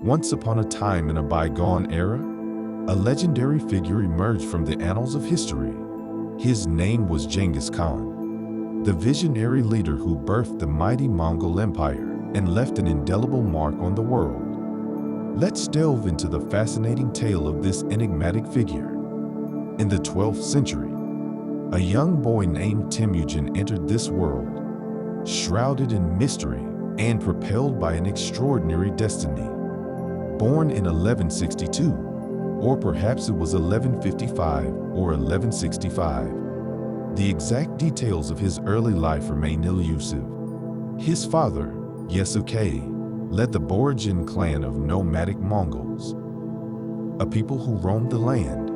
Once upon a time in a bygone era, a legendary figure emerged from the annals of history. His name was Ghengis Khan, the visionary leader who birthed the mighty Mongol Empire and left an indelible mark on the world. Let's delve into the fascinating tale of this enigmatic figure. In the 12th century, a young boy named Temujin entered this world, shrouded in mystery and propelled by an extraordinary destiny. Born in 1162, or perhaps it was 1155 or 1165, the exact details of his early life remain elusive. His father, Yasuke, led the Borjin clan of nomadic Mongols, a people who roamed the land,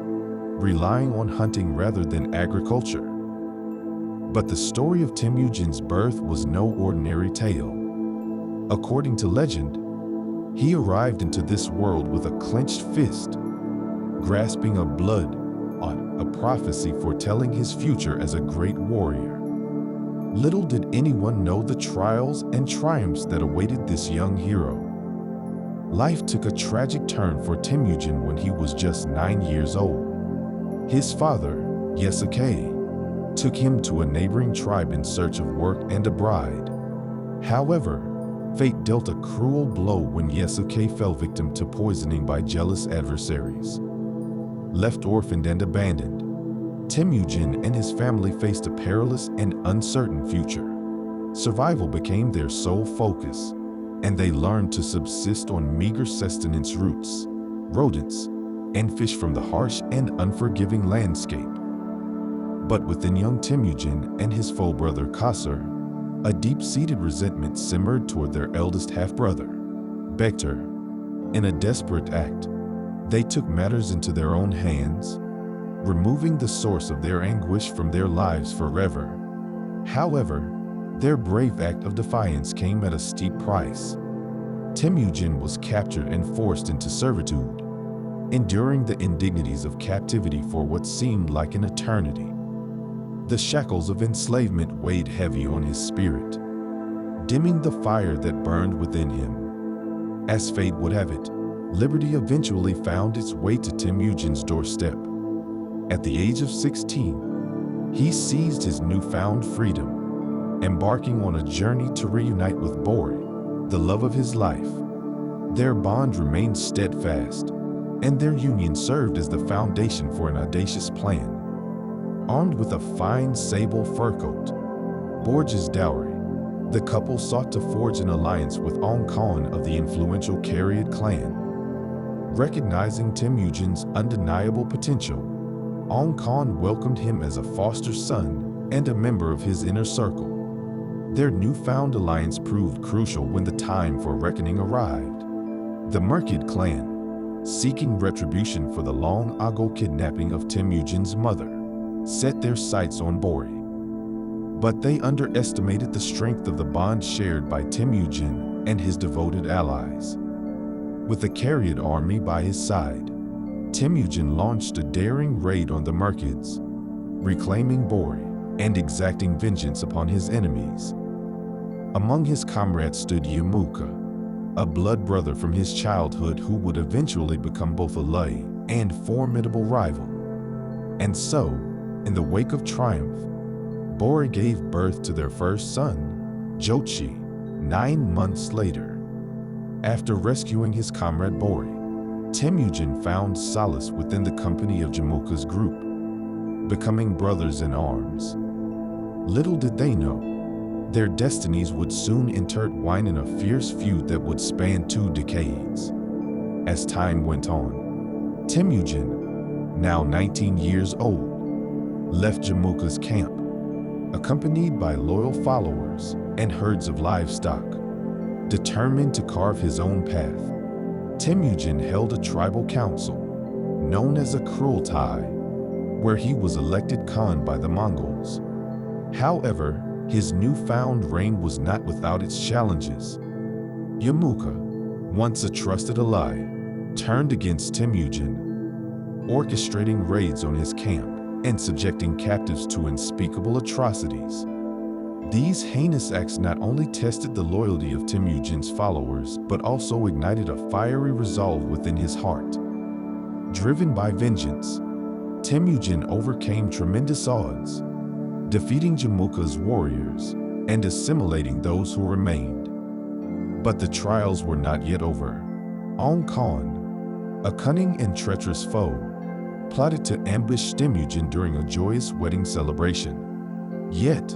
relying on hunting rather than agriculture. But the story of Temujin's birth was no ordinary tale. According to legend, he arrived into this world with a clenched fist, grasping a blood-ought, a prophecy foretelling his future as a great warrior. Little did anyone know the trials and triumphs that awaited this young hero. Life took a tragic turn for Temujin when he was just 9 years old. His father, Yasuke, took him to a neighboring tribe in search of work and a bride. However, fate dealt a cruel blow when Yasuke fell victim to poisoning by jealous adversaries. Left orphaned and abandoned, Temujin and his family faced a perilous and uncertain future. Survival became their sole focus, and they learned to subsist on meager sustenance, roots, rodents, and fish from the harsh and unforgiving landscape. But within young Temujin and his full brother Kasur, a deep-seated resentment simmered toward their eldest half-brother, Bektar. In a desperate act, they took matters into their own hands, removing the source of their anguish from their lives forever. However, their brave act of defiance came at a steep price. Temujin was captured and forced into servitude, enduring the indignities of captivity for what seemed like an eternity. The shackles of enslavement weighed heavy on his spirit, dimming the fire that burned within him. As fate would have it, liberty eventually found its way to Temujin's doorstep. At the age of 16, he seized his newfound freedom, embarking on a journey to reunite with Bori, the love of his life. Their bond remained steadfast, and their union served as the foundation for an audacious plan. Armed with a fine sable fur coat, Borj's dowry, the couple sought to forge an alliance with Ong Khan of the influential Kariad clan. Recognizing Temujin's undeniable potential, Ong Khan welcomed him as a foster son and a member of his inner circle. Their newfound alliance proved crucial when the time for reckoning arrived. The Merkid clan, seeking retribution for the long-ago kidnapping of Temujin's mother, set their sights on Bori. But they underestimated the strength of the bond shared by Temujin and his devoted allies. With the Kariad army by his side, Temujin launched a daring raid on the Merkids, reclaiming Bori and exacting vengeance upon his enemies. Among his comrades stood Yamuka, a blood brother from his childhood who would eventually become both a loyal and formidable rival. And so, in the wake of triumph, Bori gave birth to their first son, Jochi, 9 months later. After rescuing his comrade Bori, Temujin found solace within the company of Jamuka's group, becoming brothers in arms. Little did they know, their destinies would soon intertwine in a fierce feud that would span 2 decades. As time went on, Temujin, now 19 years old, left Jamuka's camp, accompanied by loyal followers and herds of livestock. Determined to carve his own path, Temujin held a tribal council, known as a Kurultai, where he was elected Khan by the Mongols. However, his newfound reign was not without its challenges. Yamuka, once a trusted ally, turned against Temujin, orchestrating raids on his camp and subjecting captives to unspeakable atrocities. These heinous acts not only tested the loyalty of Temujin's followers, but also ignited a fiery resolve within his heart. Driven by vengeance, Temujin overcame tremendous odds, defeating Jamuka's warriors and assimilating those who remained. But the trials were not yet over. Ong Khan, a cunning and treacherous foe, plotted to ambush Temujin during a joyous wedding celebration. Yet,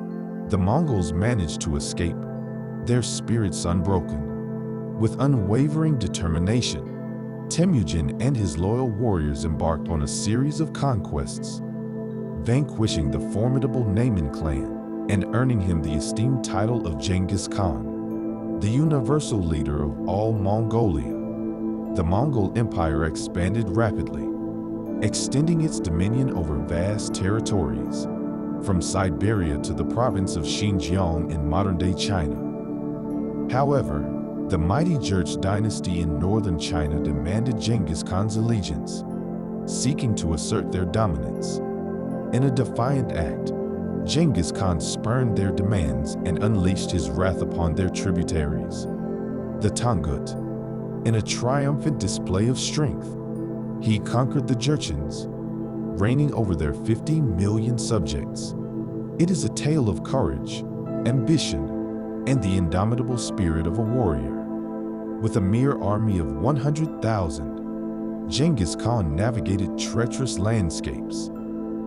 the Mongols managed to escape, their spirits unbroken. With unwavering determination, Temujin and his loyal warriors embarked on a series of conquests, vanquishing the formidable Naiman clan and earning him the esteemed title of Ghengis Khan, the universal leader of all Mongolia. The Mongol Empire expanded rapidly, extending its dominion over vast territories, from Siberia to the province of Xinjiang in modern-day China. However, the mighty Jurchen dynasty in northern China demanded Ghengis Khan's allegiance, seeking to assert their dominance. In a defiant act, Ghengis Khan spurned their demands and unleashed his wrath upon their tributaries, the Tangut. In a triumphant display of strength, he conquered the Jurchens, reigning over their 50 million subjects. It is a tale of courage, ambition, and the indomitable spirit of a warrior. With a mere army of 100,000, Ghengis Khan navigated treacherous landscapes,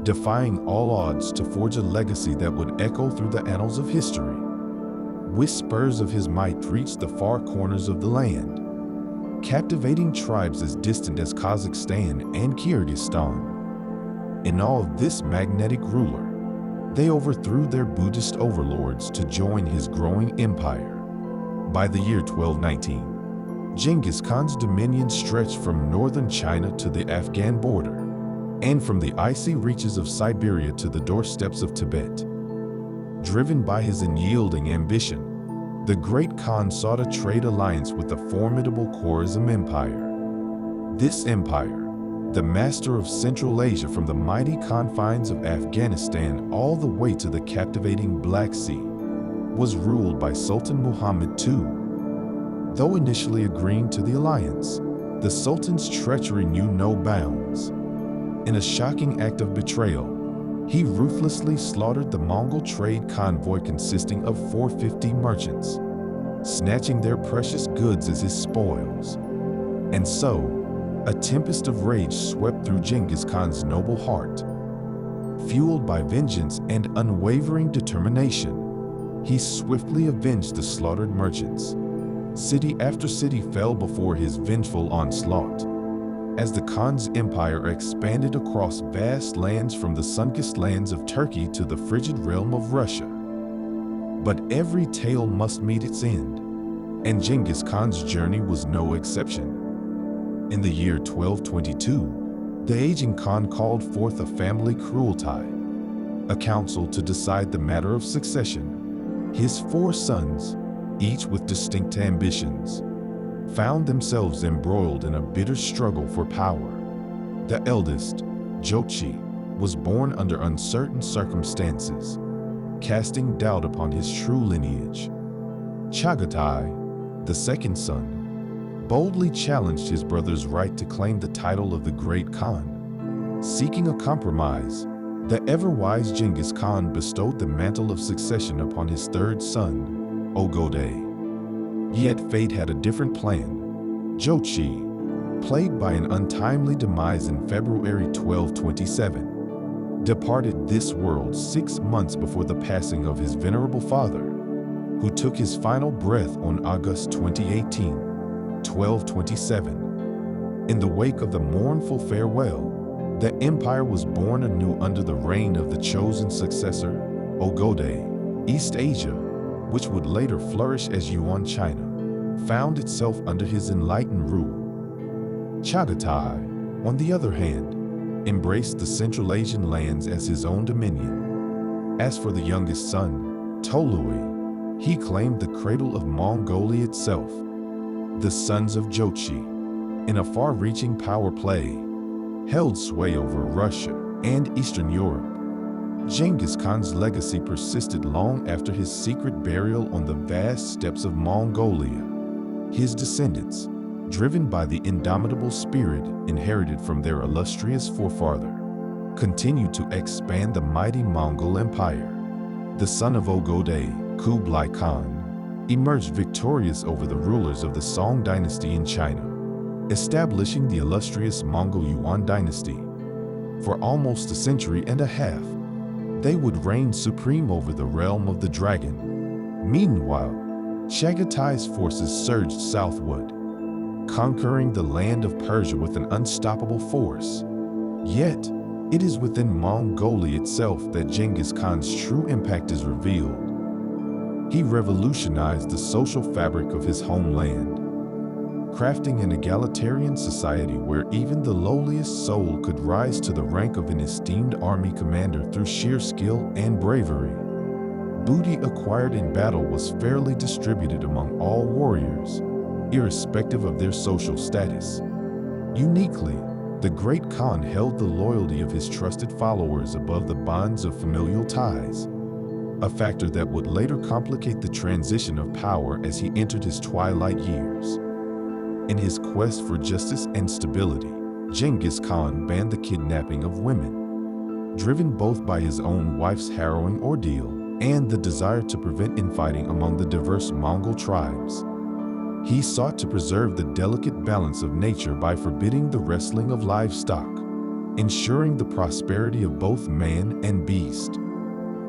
defying all odds to forge a legacy that would echo through the annals of history. Whispers of his might reached the far corners of the land, captivating tribes as distant as Kazakhstan and Kyrgyzstan. In awe of this magnetic ruler, they overthrew their Buddhist overlords to join his growing empire. By the year 1219, Ghengis Khan's dominion stretched from northern China to the Afghan border, and from the icy reaches of Siberia to the doorsteps of Tibet. Driven by his unyielding ambition, the great Khan sought a trade alliance with the formidable Khwarezm Empire. This empire, the master of Central Asia from the mighty confines of Afghanistan all the way to the captivating Black Sea, was ruled by Sultan Muhammad II. Though initially agreeing to the alliance, the Sultan's treachery knew no bounds. In a shocking act of betrayal, he ruthlessly slaughtered the Mongol trade convoy consisting of 450 merchants, snatching their precious goods as his spoils. And so, a tempest of rage swept through Ghengis Khan's noble heart. Fueled by vengeance and unwavering determination, he swiftly avenged the slaughtered merchants. City after city fell before his vengeful onslaught. As the Khan's empire expanded across vast lands from the sun-kissed lands of Turkey to the frigid realm of Russia. But every tale must meet its end, and Ghengis Khan's journey was no exception. In the year 1222, the aging Khan called forth a family cruelty, a council to decide the matter of succession. His 4 sons, each with distinct ambitions, found themselves embroiled in a bitter struggle for power. The eldest, Jochi, was born under uncertain circumstances, casting doubt upon his true lineage. Chagatai, the second son, boldly challenged his brother's right to claim the title of the great Khan. Seeking a compromise, the ever-wise Ghengis Khan bestowed the mantle of succession upon his third son, Ogode. Yet fate had a different plan. Jochi, plagued by an untimely demise in February 1227, departed this world 6 months before the passing of his venerable father, who took his final breath on August 2018, 1227. In the wake of the mournful farewell, the empire was born anew under the reign of the chosen successor, Ogode. East Asia, which would later flourish as Yuan China, found itself under his enlightened rule. Chagatai, on the other hand, embraced the Central Asian lands as his own dominion. As for the youngest son, Tolui, he claimed the cradle of Mongolia itself. The sons of Jochi, in a far-reaching power play, held sway over Russia and Eastern Europe. Genghis Khan's legacy persisted long after his secret burial on the vast steppes of Mongolia. His descendants, driven by the indomitable spirit inherited from their illustrious forefather, continued to expand the mighty Mongol Empire. The son of Ogodai, Kublai Khan, emerged victorious over the rulers of the Song dynasty in China, establishing the illustrious Mongol Yuan dynasty. For almost a century and a half, they would reign supreme over the realm of the dragon. Meanwhile, Chagatai's forces surged southward, conquering the land of Persia with an unstoppable force. Yet, it is within Mongolia itself that Genghis Khan's true impact is revealed. He revolutionized the social fabric of his homeland, crafting an egalitarian society where even the lowliest soul could rise to the rank of an esteemed army commander through sheer skill and bravery. Booty acquired in battle was fairly distributed among all warriors, irrespective of their social status. Uniquely, the great Khan held the loyalty of his trusted followers above the bonds of familial ties, a factor that would later complicate the transition of power as he entered his twilight years. In his quest for justice and stability, Genghis Khan banned the kidnapping of women, driven both by his own wife's harrowing ordeal and the desire to prevent infighting among the diverse Mongol tribes. He sought to preserve the delicate balance of nature by forbidding the wrestling of livestock, ensuring the prosperity of both man and beast.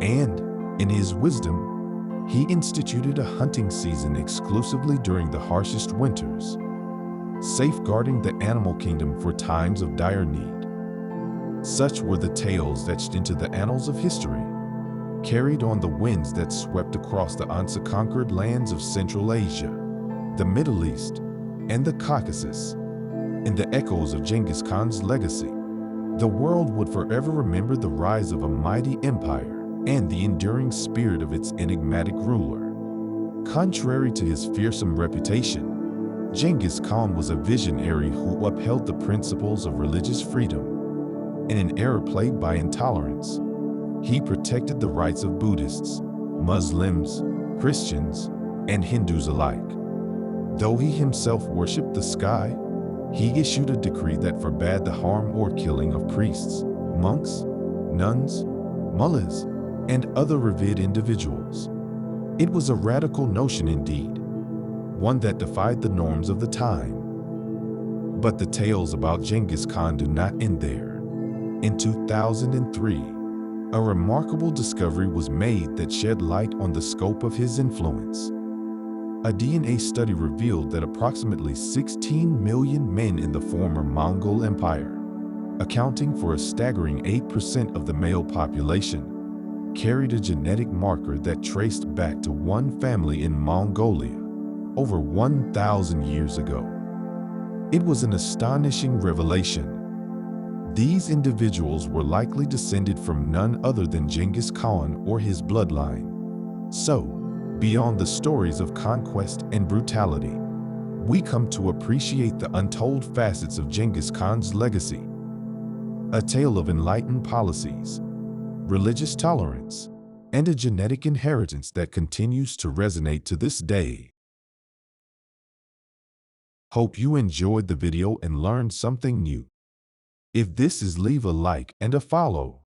And, in his wisdom, he instituted a hunting season exclusively during the harshest winters, safeguarding the animal kingdom for times of dire need. Such were the tales etched into the annals of history, carried on the winds that swept across the once-conquered lands of Central Asia, the Middle East, and the Caucasus. In the echoes of Genghis Khan's legacy, the world would forever remember the rise of a mighty empire and the enduring spirit of its enigmatic ruler. Contrary to his fearsome reputation, Genghis Khan was a visionary who upheld the principles of religious freedom. In an era plagued by intolerance, he protected the rights of Buddhists, Muslims, Christians, and Hindus alike. Though he himself worshipped the sky, he issued a decree that forbade the harm or killing of priests, monks, nuns, mullahs, and other revered individuals. It was a radical notion indeed, one that defied the norms of the time. But the tales about Genghis Khan do not end there. In 2003, a remarkable discovery was made that shed light on the scope of his influence. A DNA study revealed that approximately 16 million men in the former Mongol Empire, accounting for a staggering 8% of the male population, carried a genetic marker that traced back to one family in Mongolia over 1,000 years ago. It was an astonishing revelation. These individuals were likely descended from none other than Genghis Khan or his bloodline. So, beyond the stories of conquest and brutality, we come to appreciate the untold facets of Genghis Khan's legacy. A tale of enlightened policies, religious tolerance, and a genetic inheritance that continues to resonate to this day. Hope you enjoyed the video and learned something new. If this is, leave a like and a follow.